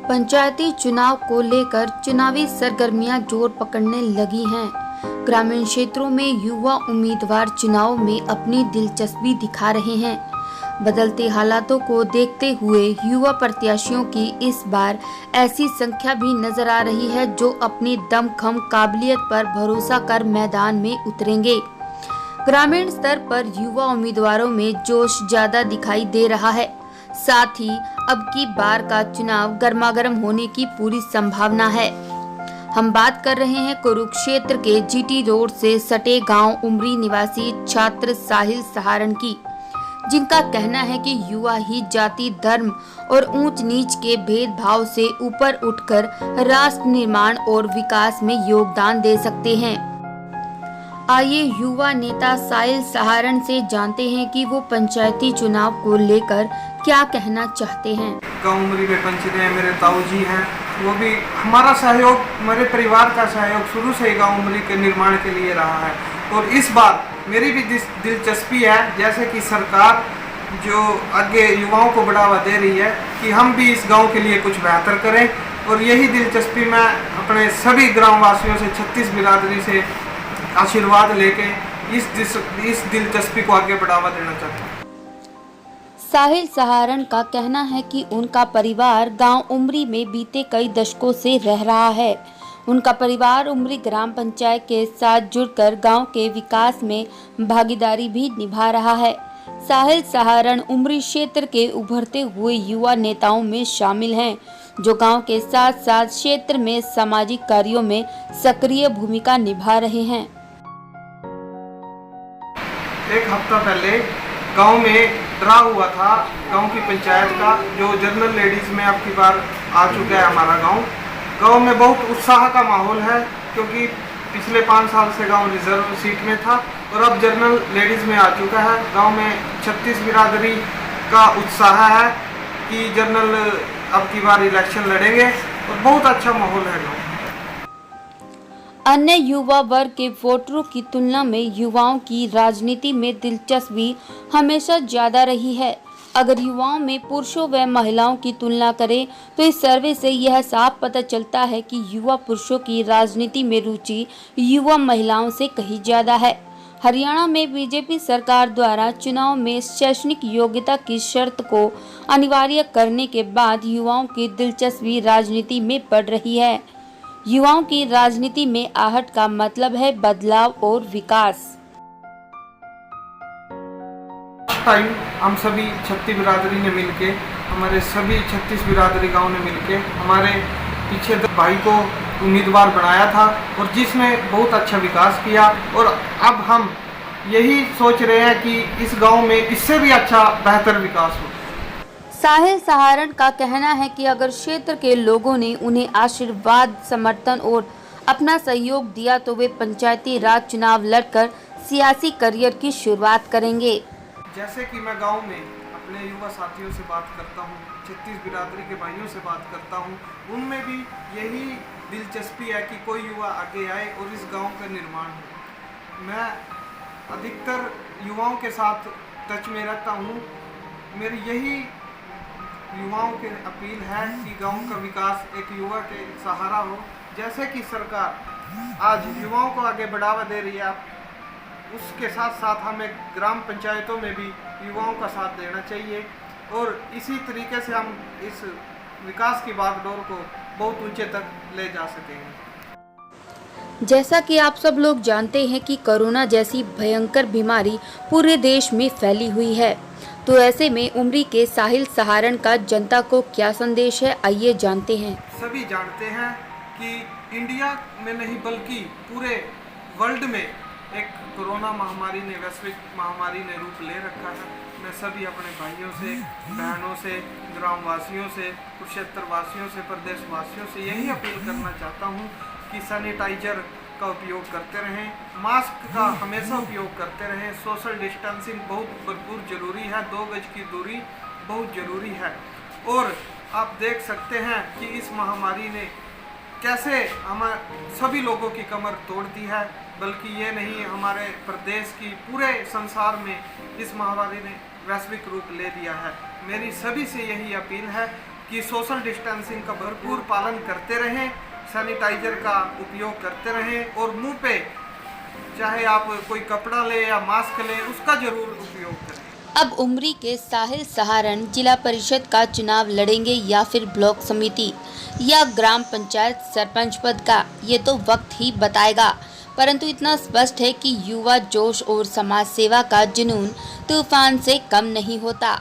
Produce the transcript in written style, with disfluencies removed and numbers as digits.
पंचायती चुनाव को लेकर चुनावी सरगर्मियां जोर पकड़ने लगी हैं। ग्रामीण क्षेत्रों में युवा उम्मीदवार चुनाव में अपनी दिलचस्पी दिखा रहे हैं। बदलते हालातों को देखते हुए युवा प्रत्याशियों की इस बार ऐसी संख्या भी नजर आ रही है जो अपनी दमखम काबिलियत पर भरोसा कर मैदान में उतरेंगे। ग्रामीण स्तर पर युवा उम्मीदवारों में जोश ज्यादा दिखाई दे रहा है। साथ ही अब की बार का चुनाव गर्मागर्म होने की पूरी संभावना है। हम बात कर रहे हैं कुरुक्षेत्र के जीटी रोड से सटे गांव उमरी निवासी छात्र साहिल सहारण की, जिनका कहना है कि युवा ही जाति, धर्म और ऊंच नीच के भेदभाव से ऊपर उठकर राष्ट्र निर्माण और विकास में योगदान दे सकते हैं। आइए युवा नेता साहिल सहारण से जानते हैं कि वो पंचायती चुनाव को लेकर क्या कहना चाहते हैं। गाँव उमरी में पंचायत है, मेरे ताऊ जी हैं, वो भी हमारा सहयोग, मेरे परिवार का सहयोग शुरू से ही गाँव उमरी के निर्माण के लिए रहा है। और इस बार मेरी भी दिलचस्पी है, जैसे कि सरकार जो आगे युवाओं को बढ़ावा दे रही है, कि हम भी इस गांव के लिए कुछ बेहतर करें। और यही दिलचस्पी मैं अपने सभी ग्रामवासियों से, 36 बिरादरी से आशीर्वाद लेके इस दिलचस्पी को आगे बढ़ावा देना चाहता हूँ। साहिल सहारण का कहना है कि उनका परिवार गांव उमरी में बीते कई दशकों से रह रहा है। उनका परिवार उमरी ग्राम पंचायत के साथ जुड़कर गांव के विकास में भागीदारी भी निभा रहा है। साहिल सहारण उमरी क्षेत्र के उभरते हुए युवा नेताओं में शामिल हैं, जो गांव के साथ साथ क्षेत्र में सामाजिक कार्यों में सक्रिय भूमिका निभा रहे हैं। एक हफ्ता पहले गांव में ड्रा हुआ था गांव की पंचायत का, जो जनरल लेडीज में अब की बार आ चुका है हमारा गांव में बहुत उत्साह का माहौल है, क्योंकि पिछले 5 साल से गांव रिजर्व सीट में था और अब जनरल लेडीज में आ चुका है। गांव में 36 बिरादरी का उत्साह है कि जनरल अब की बार इलेक्शन लड़ेंगे और बहुत अच्छा माहौल है गांव। अन्य युवा वर्ग के वोटरों की तुलना में युवाओं की राजनीति में दिलचस्पी हमेशा ज्यादा रही है। अगर युवाओं में पुरुषों व महिलाओं की तुलना करें तो इस सर्वे से यह साफ पता चलता है कि युवा पुरुषों की राजनीति में रुचि युवा महिलाओं से कहीं ज्यादा है। हरियाणा में बीजेपी सरकार द्वारा चुनाव में शैक्षणिक योग्यता की शर्त को अनिवार्य करने के बाद युवाओं की दिलचस्पी राजनीति में बढ़ रही है। युवाओं की राजनीति में आहट का मतलब है बदलाव और विकास। टाइम हम सभी 36 बिरादरी ने मिलके, हमारे सभी 36 बिरादरी गांव ने मिलके हमारे पीछे भाई को उम्मीदवार बनाया था और जिसने बहुत अच्छा विकास किया। और अब हम यही सोच रहे हैं कि इस गांव में इससे भी अच्छा बेहतर विकास हो। साहिल सहारण का कहना है कि अगर क्षेत्र के लोगों ने उन्हें आशीर्वाद, समर्थन और अपना सहयोग दिया तो वे पंचायती राज चुनाव लड़कर सियासी करियर की शुरुआत करेंगे। जैसे कि मैं गांव में अपने युवा साथियों से बात करता हूं, 36 बिरादरी के भाइयों से बात करता हूं, उनमें भी यही दिलचस्पी है कि कोई युवा आगे आए और इस गांव का निर्माण हो। मैं अधिकतर युवाओं के साथ टच में रहता हूं। मेरी यही युवाओं की अपील है कि गांव का विकास एक युवा के सहारा हो। जैसे कि सरकार आज युवाओं को आगे बढ़ावा दे रही है, उसके साथ साथ हमें ग्राम पंचायतों में भी युवाओं का साथ देना चाहिए और इसी तरीके से हम इस विकास की बागडोर को बहुत ऊंचे तक ले जा सकेंगे। जैसा कि आप सब लोग जानते हैं कि कोरोना जैसी भयंकर बीमारी पूरे देश में फैली हुई है, तो ऐसे में उमरी के साहिल सहारण का जनता को क्या संदेश है, आइए जानते हैं। सभी जानते हैं कि इंडिया में नहीं बल्कि पूरे वर्ल्ड में एक कोरोना महामारी ने, वैश्विक महामारी ने रूप ले रखा है। मैं सभी अपने भाइयों से, बहनों से, ग्रामवासियों से, कुरुक्षेत्र वासियों से, प्रदेशवासियों से यही अपील करना चाहता हूं कि सैनिटाइजर का उपयोग करते रहें, मास्क का हमेशा उपयोग करते रहें, सोशल डिस्टेंसिंग बहुत भरपूर जरूरी है, 2 गज की दूरी बहुत ज़रूरी है। और आप देख सकते हैं कि इस महामारी ने कैसे हम सभी लोगों की कमर तोड़ दी है, बल्कि ये नहीं, हमारे प्रदेश की, पूरे संसार में इस महामारी ने वैश्विक रूप ले दिया है। मेरी सभी से यही अपील है कि सोशल डिस्टेंसिंग का भरपूर पालन करते रहें, सैनिटाइजर का उपयोग करते रहें और मुंह पे चाहे आप कोई कपड़ा ले या मास्क ले उसका जरूर उपयोग करें। अब उमरी के साहिल सहारण जिला परिषद का चुनाव लड़ेंगे या फिर ब्लॉक समिति या ग्राम पंचायत सरपंच पद का, ये तो वक्त ही बताएगा। परंतु इतना स्पष्ट है कि युवा जोश और समाज सेवा का जुनून तूफान से कम नहीं होता।